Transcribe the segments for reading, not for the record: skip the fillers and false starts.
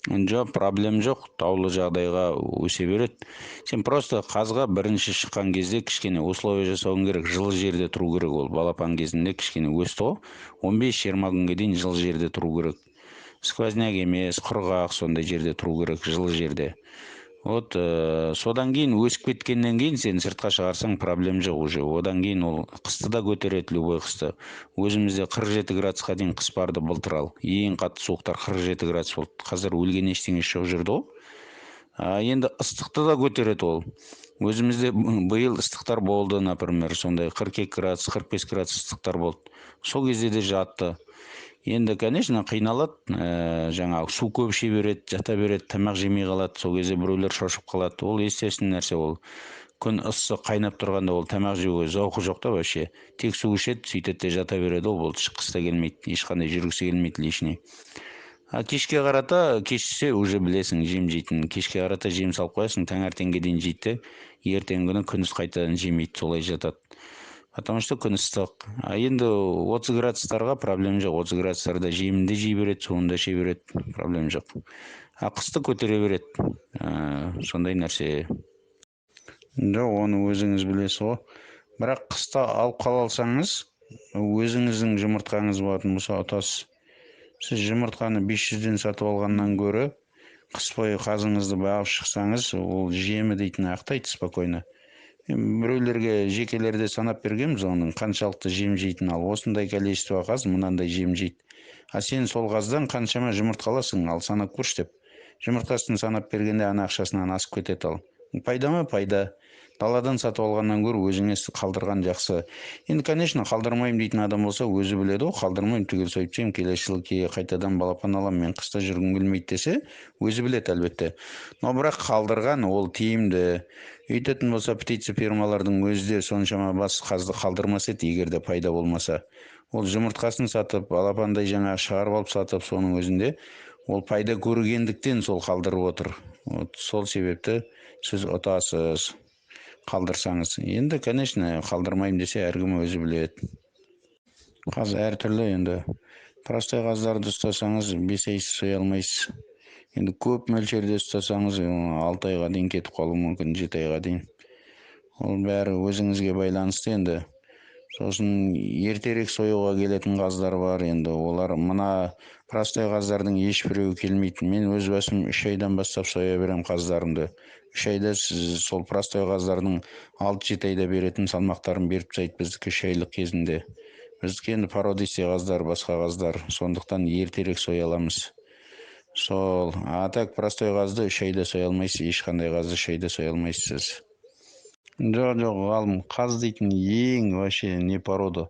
Жоқ, проблем жоқ. Таулы жағдайға өсе береді. Сен просто қазға бірінші шыққан кезде кішкене условия жасауың керек. Жылы жерде тұру керек ол. Балапан кезінде кішкене өсті ғой. 15-20 күнге дейін жылы жерде тұру керек. Сквозняк емес, құрғақ сондай жерде тұру керек, жылы жерде. Вот содан кейін өсіп кеткеннен кейін сен сыртқа шығарсаң проблем жоқ уже. Одан кейін ол қысты да көтереді, любой қысты. Өзімізде 47 градусқа дейін қыс барды былтыр ал. Ең қатты суықтар 47 градус болды. Қазір өлген ештеңесі жоқ жүрді ғой. Енді ыстықты да көтереді ол. Өзімізде биыл ыстықтар болды, например, сондай 42 градус, 45 градус ыстықтар болды. Сол кезде де жатты. Енді, конечно, қиналады, жаңағы су көп іше береді, жата береді, тамақ жемей қалады, сол кезде біреулер шошып қалады. Ол естественно нәрсе ол. Күн ыссы қайнап тұрғанда ол тамақ жеуге зауқы жоқ та вообще. Тек су ішеді, сөйтеді де жата береді, ол шыққысы да келмейді, ешқандай жүргісі келмейді лишний. Кешке қарата, кешсе уже білесің жем жейтінін. Кешке қарата жем салып қоясың, таңертеңге дейін жейді, ертеңгі күні күндіз қайтадан жемейді, солай жатады. Потому что күн ыстық. Енді 30 градустарға проблем жоқ. 30 градустарда жемін де жей береді, суын да іше береді, проблем жоқ. Қысты көтере береді. Сондай нәрсе. Жоқ, оны өзіңіз білесіз ғой. Бірақ қыста алып қала алсаңыз, өзіңіздің жұмыртқаңыз болатын болса ұтасыз. Сіз жұмыртқаны 500-ден сатып алғаннан гөрі қыс бойы қазыңызды бағып шықсаңыз, ол жемі дейтін ақтайды спокойно. Біреулерге жекелерде санап бергенбіз оның қаншалықты жем жейтін, ал осындай количество қаз мынандай жем жейді. Сен сол қаздан қаншама жұмыртқа аласың, ал санап көрші деп. Жұмыртқасын санап бергенде ана ақшасынан асып кетеді ал. Пайда ма? Пайда. Даладан сатып алғаннан гөрі өзіңе қалдырған жақсы. Енді, конечно, қалдырмаймын дейтін адам болса, өзі біледі ғой, қалдырмаймын, түгел сойып жеймін, келесі жылы қайтадан балапан аламын, мен қыста жүргім келмейді десе, өзі біледі әлбетте. Но бірақ қалдырған ол тиімді. Өйтетін болса, птица фирмалардың өзі де соншама бас қазды қалдырмас еді, егер де пайда болмаса. Ол жұмыртқасын сатып, балапандай жаңағы шығарып алып сатып, соның өзінде ол пайда көргендіктен сол қалдырып отыр. Сол себепті сіз ұтасыз қалдырсаңыз. Енді, конечно, қалдырмаймын десе, әркім өзі біледі. Қаз әртүрлі енді. Простой қаздарды ұстасаңыз 5 ай соя алмайсыз. Енді көп мөлшерде ұстасаңыз 6 айға дейін кетіп қалуы мүмкін, 7 айға дейін. Ол бәрі өзіңізге байланысты енді. Сосын ертерек союға келетін қаздар бар енді. Олар мына простой қаздардың ешбіреуі келмейді. Мен өз басым 3 айдан бастап соя берем қаздарымды. 3 айда сіз сол простой қаздардың 6-7 айда беретін салмақтарын беріп тастайды біздікі 3 айлық кезінде. Біздікі енді породистый қаздар, басқа қаздар. Сондықтан ертерек соя аламыз. Сол, так простой қазды 3 айда соя алмайсыз, ешқандай қазды 3 айда соя алмайсыз. Жоқ, ғалым, қаз дейтін ең вообще не порода,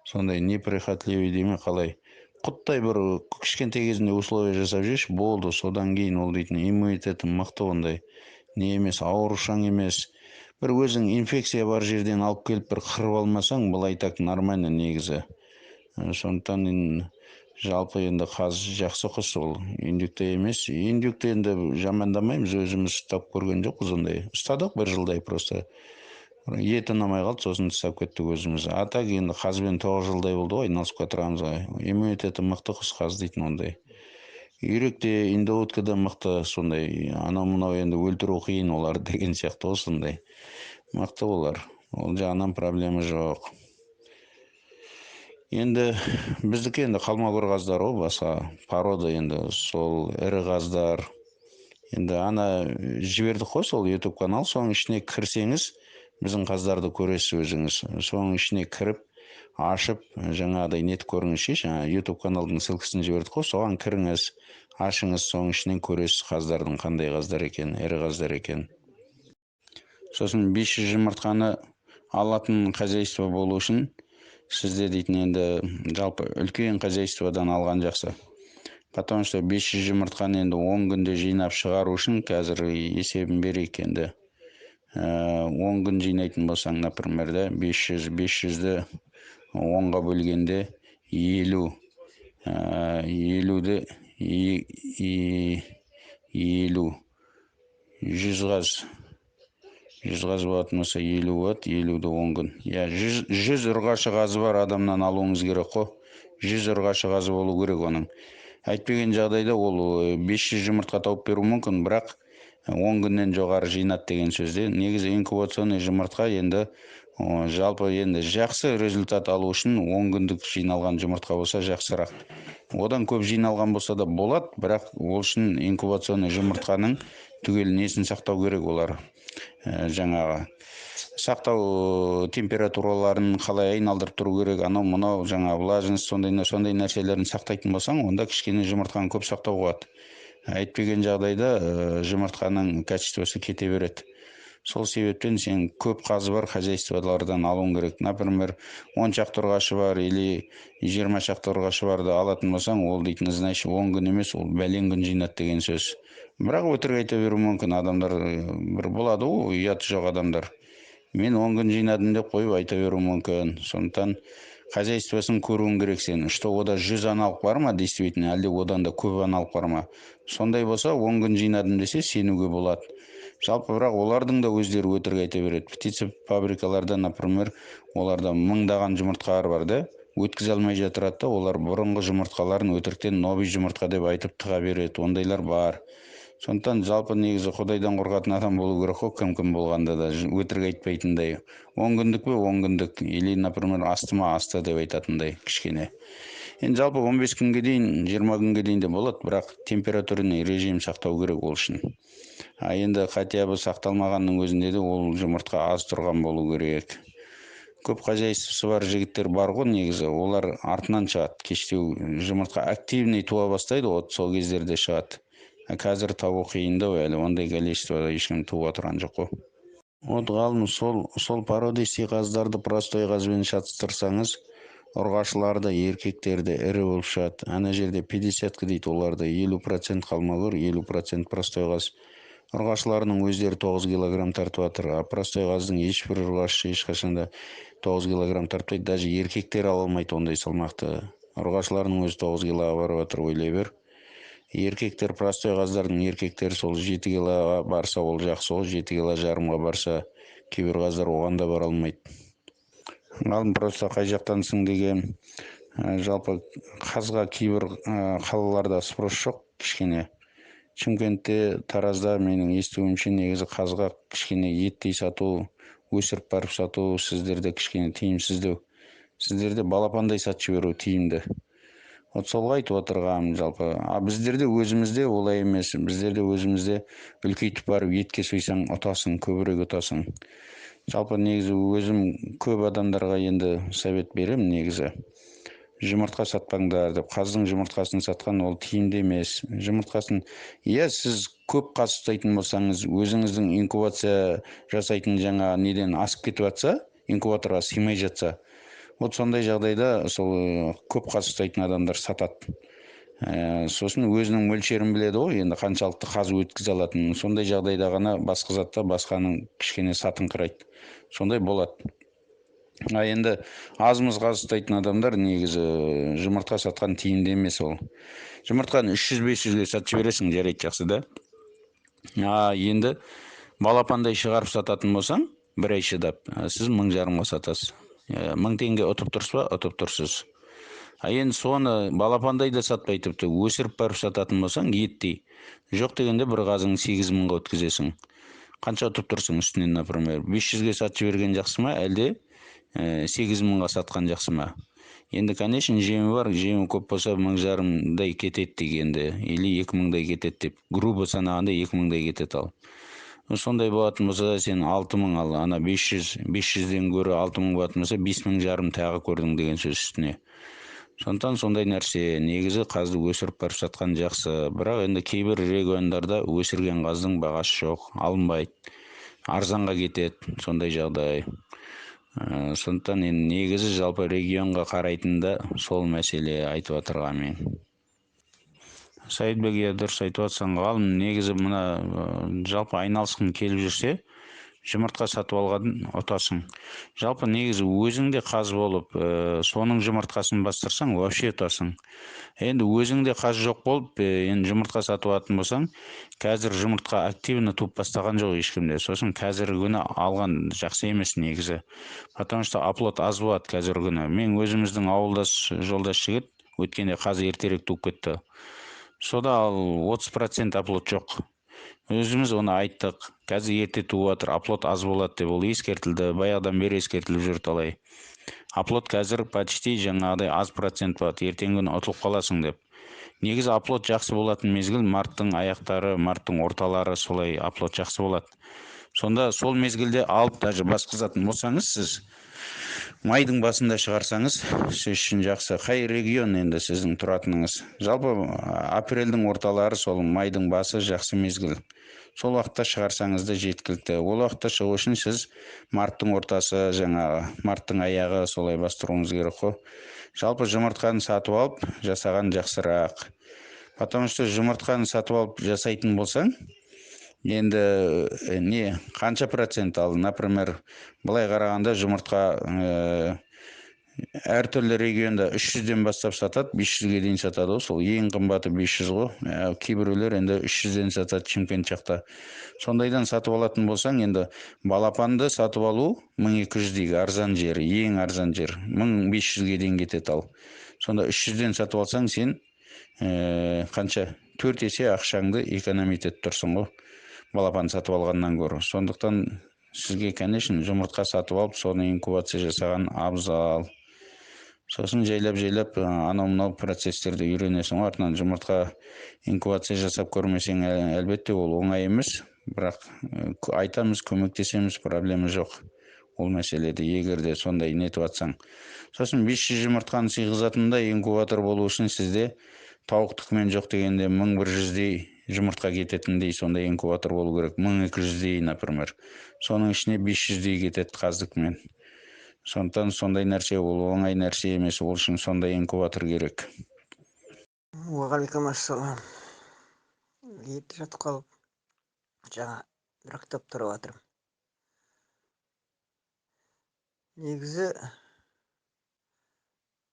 сондай неприхотливый деме қалай. Құттай бір кішкентай кезінде условия жасап жеш, болды, содан кейін ол дейтін иммунитеті мықты ондай. Не емес, аурушаң емес. Бір өзің инфекция бар жерден алып келіп бір қырып алмасаң, былай так нормально негізі. Сондықтан жалпы енді қаз жақсы құс, ол индюкте емес. Индюкте енді жамандамаймыз, өзіміз ұстап көрген жоқпыз ондай. Ұстадық бір жылдай просто. Еті ұнамай қалды, сосын тастап кеттік өзіміз. Так енді қазбен 9 жылдай болды ғой, айналысып отырғанымызға. Иммунитеті мықты құс қаз дейтін ондай. Үйрек те, индоутка да мықты сондай. Анау-мынау енді өлтіру қиын олар деген сияқты осындай. Мықты олар. Ол жағынан проблема жоқ. Енді біздікі енді қалмақұр қаздар ғой, басқа порода енді сол ірі қаздар. Енді ана жібердік қой сол YouTube канал, соның ішіне кірсеңіз, біздің қаздарды көресіз өзіңіз. Соның ішіне кіріп, ашып, жаңағыдай нет көріңізші, жаңа YouTube каналдың ссылкасын жібердік қой, соған кіріңіз, ашыңыз, соның ішінен көресіз қаздардың қандай қаздар екен, ірі қаздар екен. Сосын 500 жұмыртқаны алатын хозяйство болу үшін сізде дейтін енді жалпы үлкен хозяйстводан алған жақсы. Потому что 500 жұмыртқаны енді 10 күнде жинап шығару үшін қазір есебін берейік енді. 10 күн жинайтын болсаң, например, 500-ді 10-ға бөлгенде 50. 50-ді 50. 100 қаз. 100 қаз болатын болса 50 болады, 50-ді 10 күн. 100 ұрғашы қазы бар адамнан алуыңыз керек қой. 100 ұрғашы қазы болу керек оның. Әйтпеген жағдайда ол 500 жұмыртқа тауып беру мүмкін, бірақ 10 күннен жоғары жинат деген сөзде. Негізі инкубационный жұмыртқа енді жалпы енді жақсы результат алу үшін 10 күндік жиналған жұмыртқа болса жақсырақ. Одан көп жиналған болса да болады, бірақ ол үшін инкубационный жұмыртқаның түгел несін сақтау керек, олар жаңағы сақтау температураларын қалай айналдырып тұру керек, анау мынау жаңа влажность сондай нәрселерін сақтайтын болсаң, онда кішкене жұмыртқаны көп сақтау болады. Әйтпеген жағдайда жұмыртқаның качествосы кете береді. Сол себептен сен көп қазы бар хозяйстволардан алуың керек. Например, 10 шақты ұрғашы бар или 20 шақты ұрғашы барды алатын болсаң, ол дейтін, значит, 10 күн емес, ол бәлен күн жинат деген сөз. Бірақ өтірік айта беру мүмкін, адамдар бір болады ғой, ұяты жоқ адамдар. Мен 10 күн жинадым деп қойып айта беру мүмкін. Сондықтан хозяйствосын көруің керек сен. Что ода 100 аналық бар ма, действительно, әлде одан да көп аналық бар ма? Сондай болса, 10 күн жинадым десе, сенуге болады. Жалпы бірақ олардың да өздері өтірік айта береді. Птица фабрикаларда, например, оларда мыңдаған жұмыртқалар бар да, өткізе алмай жатырады да, олар бұрынғы жұмыртқаларын өтіріктен новый жұмыртқа деп айтып тыға береді. Ондайлар бар. Сондықтан жалпы негізі Құдайдан қорқатын адам болу керек қой, кім болғанда да, өтірік айтпайтындай. 10 күндік пе 10 күндік, или, например, асты деп айтатындай кішкене. Енді жалпы 15 күнге дейін, 20 күнге дейін де болады, бірақ температурный режим сақтау керек ол үшін. Енді хотя бы сақталмағанның өзінде де ол жұмыртқа аз тұрған болу керек. Көп хозяйствосы бар жігіттер бар ғой негізі, олар артынан шығады. Кештеу жұмыртқа активный туа бастайды, от сол кездерде шығады. Қазір табу қиындау, әлі ондай количествода ешкім туа тұрған жоқ қой. Вот ғалым, сол породистый қаздарды простой қазбен шатыстырсаңыз, ұрғашыларды, еркектерді ірі болып шығады. Ана жерде 50-ка дейді, оларда 50% қалмағыр, 50% простой қаз. Ұрғашыларының өздері 9 килограмм тартып жатыр, а простой қаздың ешбір ұрғашы ешқашанда 9 килограмм тартпайды, даже еркектер ала алмайды ондай салмақты. Ұрғашыларының өзі 9 килоға барып жатыр, ойлай бер. Еркектер, простой қаздардың еркектері сол 7 килоға барса ол жақсы, ол 7 кило жарымға барса, кейбір қаздар оған да бара алмайды. Ғалым, просто қай жақтансың деген, жалпы қазға кейбір қалаларда спрос жоқ кішкене. Шымкентте, Таразда менің естуімше негізі қазға кішкене еттей сату, өсіріп барып сату сіздерде кішкене тиімсіздеу. Сіздерде балапандай сатып жіберу тиімді. Вот солға айтып отырғаным жалпы. А біздерде өзімізде олай емес. Біздерде өзімізде үлкейтіп барып етке сойсаң ұтасың, көбірек ұтасың. Жалпы негізі өзім көп адамдарға енді совет берем негізі. Жұмыртқа сатпаңдар деп. Қаздың жұмыртқасын сатқан ол тиімді емес. Жұмыртқасын, сіз көп қаз ұстайтын болсаңыз, өзіңіздің инкубация жасайтын жаңа неден асып кетіп жатса, инкубаторға сыймай жатса, вот сондай жағдайда сол көп қаз ұстайтын адамдар сатады. Сосын өзінің мөлшерін біледі ғой, енді қаншалықты қаз өткізе алатынын. Сондай жағдайда ғана басқызатта басқаның кішкене сатыңқырайды. Сондай болады. Енді азымыз қаз ұстайтын адамдар негізі жұмыртқа сатқан тиімді емес ол. Жұмыртқаны 300-500-ге сатып жібересің, жарайды, жақсы да. Енді балапандай шығарып сататын болсаң, бір ай шыдап, сіз 1500-ға сатасыз. 1000 теңге ұтып тұрсыз ба? Ұтып тұрсыз. Енді соны балапандай да сатпай, тіпті өсіріп барып сататын болсаң, еттей. Жоқ дегенде бір қазың 8000-ға өткізесің. Қанша ұтып тұрсың үстінен, например, 500-ге сатып жіберген жақсы ма, әлде 8000-ға сатқан жақсы ма? Енді, конечно, жемі бар, жемі көп болса 1500-дай кетеді дегенде, или 2000-дай кетеді деп. Грубо санағанда 2000-дай кетеді ал. Сондай болатын болса, сен 6000 ал, ана 500-ден көрі 6000 болатын болса, 5500 тағы көрдің деген сөз үстіне. Сондықтан сондай нәрсе, негізі қазды өсіріп барып сатқан жақсы. Бірақ енді кейбір региондарда өсірген қаздың бағасы жоқ, алынбайды, арзанға кетеді, сондай жағдай. Сондықтан енді негізі жалпы регионға қарайтында сол мәселе айтып отырған мен. Саидбек, дұрыс айтып жатсаң, ғалым, негізі мына жалпы айналысқың келіп жүрсе, жұмыртқа сатып алған ұтасың. Жалпы негізі өзіңде қаз болып, соның жұмыртқасын бастырсаң, вообще ұтасың. Енді өзіңде қаз жоқ болып, енді жұмыртқа сатып алатын болсаң, қазір жұмыртқа активно туып бастаған жоқ ешкімде. Сосын қазіргі күні алған жақсы емес негізі. Потому что оплот аз болады қазіргі күні. Мен өзіміздің ауылдас жолдас жігіт, өткенде қазы ертерек туып кетті. Сода ал 30% оплот жоқ. Өзіміз оны айттық. Қазір ерте туып жатыр, оплот аз болады деп ол ескертілді. Баяғыдан бері ескертіліп жүр талай. Оплот қазір почти жаңағыдай аз процент болады, ертеңгі күні ұтылып қаласың деп. Негізі оплот жақсы болатын мезгіл марттың аяқтары, марттың орталары, солай оплот жақсы болады. Сонда сол мезгілде алып даже басқызатын болсаңыз, сіз майдың басында шығарсаңыз, сіз үшін жақсы. Қай регион енді сіздің тұратыныңыз? Жалпы апрельдің орталары, сол майдың басы жақсы мезгіл. Сол уақытта шығарсаңыз да жеткілікті. Ол уақытта шығу үшін сіз марттың ортасы, жаңағы марттың аяғы солай бастыруыңыз керек қой. Жалпы жұмыртқаны сатып алып жасаған жақсырақ. Потому что жұмыртқаны сатып алып жасайтын болсаң, енді не қанша процент ал, например, былай қарағанда жұмыртқа әртүрлі регионда 300-ден бастап сатады, 500-ге дейін сатады. Сол ең қымбаты 500 ғой. Кейбіреулер енді 300-ден сатады Шымкент жақта. Сондайдан сатып алатын болсаң, енді балапанды сатып алу 1200-дейгі арзан жері, ең арзан жер. 1500-ге дейін кетеді ал. Сонда 300-ден сатып алсаң, сен қанша? 4 есе ақшаңды экономить етіп тұрсың ғой, балапан сатып алғаннан гөрі. Сондықтан сізге, конечно, жұмыртқа сатып алып, соны инкубация жасаған абзал. Сосын жайлап анау-мынау процесстерді үйренесің. Артынан жұмыртқа инкубация жасап көрмесең, әлбетте ол оңай емес. Бірақ айтамыз, көмектесеміз, проблема жоқ ол мәселеде, егер де сондай нетіп атсаң. Сосын 500 жұмыртқаны сыйғызатында инкубатор болу үшін сізде тауықтықмен жоқ дегенде 1100-дей жұмыртқа кететіндей сондай инкубатор болу керек. 1200-дей, например. Соның ішіне 500-дей кетеді қаздықмен. Сондықтан сондай нәрсе ол оңай нәрсе емес, ол үшін сондай инкубатор керек. Уағалейкум ассалам. Ерте жатып қалып, жаңа ұрақтап тұрып жатырмын. Негізі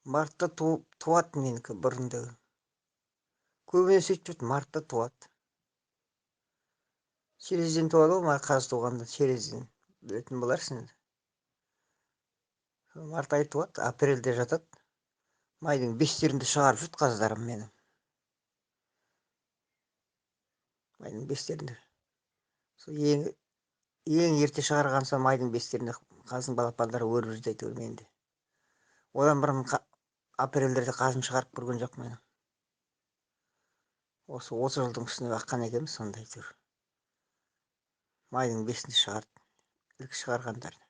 мартта туады менікі бұрындығы. Көбіне сөйтіп жүрді, мартта туады. Шерезден туады ғой, маған қаз туғанда шерезден. Білетін боларсың. Март айы туады, апрельде жатады. Майдың 5-терінде шығарып жүрді қаздарым менің. Майдың 5-терінде. Сол ең ерте шығарған соң майдың 5-терінде қаздың балапандары өріп жүрді әйтеуір менде. Одан бұрын апрельдерде қазын шығарып көрген жоқ менің. Осы 30 жылдың үстіне баққан екенбіз сонда әйтеуір. Майдың 5-інде шығарды. Ilk шығарғандарды.